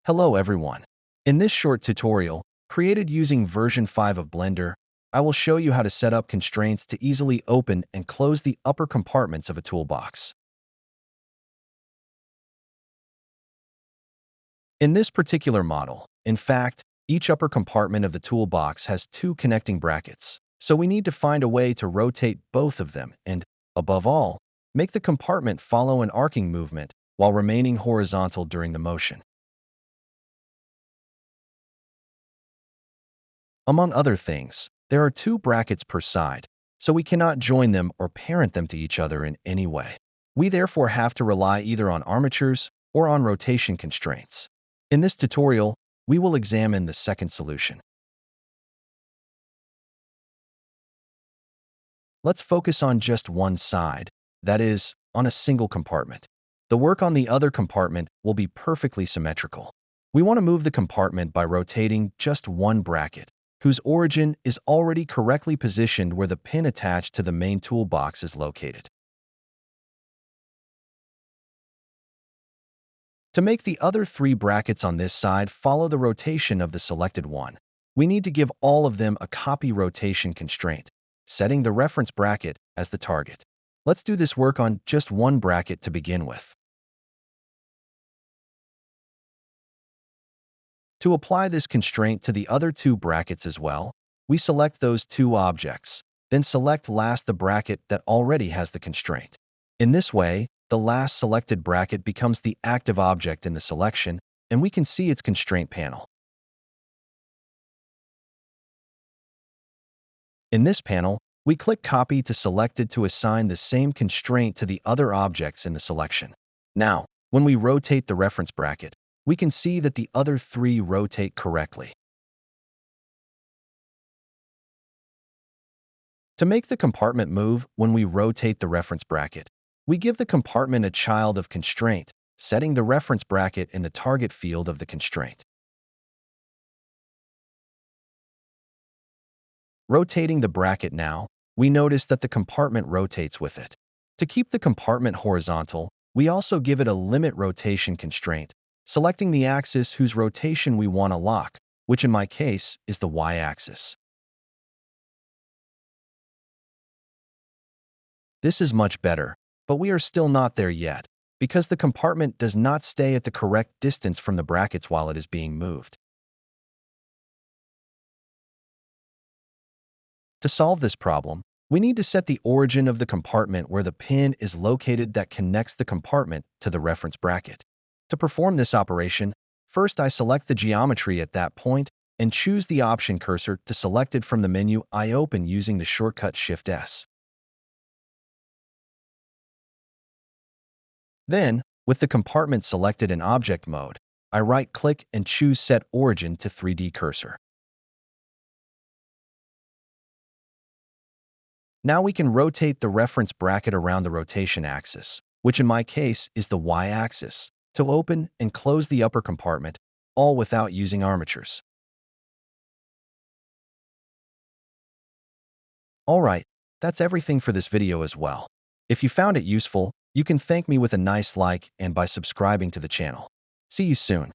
Hello everyone. In this short tutorial, created using version 5 of Blender, I will show you how to set up constraints to easily open and close the upper compartments of a toolbox. In this particular model, in fact, each upper compartment of the toolbox has two connecting brackets, so we need to find a way to rotate both of them and, above all, make the compartment follow an arcing movement while remaining horizontal during the motion. Among other things, there are two brackets per side, so we cannot join them or parent them to each other in any way. We therefore have to rely either on armatures or on rotation constraints. In this tutorial, we will examine the second solution. Let's focus on just one side, that is, on a single compartment. The work on the other compartment will be perfectly symmetrical. We want to move the compartment by rotating just one bracket, whose origin is already correctly positioned where the pin attached to the main toolbox is located. To make the other three brackets on this side follow the rotation of the selected one, we need to give all of them a copy rotation constraint, setting the reference bracket as the target. Let's do this work on just one bracket to begin with. To apply this constraint to the other two brackets as well, we select those two objects, then select last the bracket that already has the constraint. In this way, the last selected bracket becomes the active object in the selection, and we can see its constraint panel. In this panel, we click Copy to Selected to assign the same constraint to the other objects in the selection. Now, when we rotate the reference bracket, we can see that the other three rotate correctly. To make the compartment move when we rotate the reference bracket, we give the compartment a child of constraint, setting the reference bracket in the target field of the constraint. Rotating the bracket now, we notice that the compartment rotates with it. To keep the compartment horizontal, we also give it a limit rotation constraint, selecting the axis whose rotation we want to lock, which in my case is the y-axis. This is much better, but we are still not there yet, because the compartment does not stay at the correct distance from the brackets while it is being moved. To solve this problem, we need to set the origin of the compartment where the pin is located that connects the compartment to the reference bracket. To perform this operation, first I select the geometry at that point and choose the option cursor to select it from the menu I open using the shortcut Shift-S. Then, with the compartment selected in object mode, I right-click and choose Set Origin to 3D Cursor. Now we can rotate the reference bracket around the rotation axis, which in my case is the y-axis, to open and close the upper compartment, all without using armatures. Alright, that's everything for this video as well. If you found it useful, you can thank me with a nice like and by subscribing to the channel. See you soon.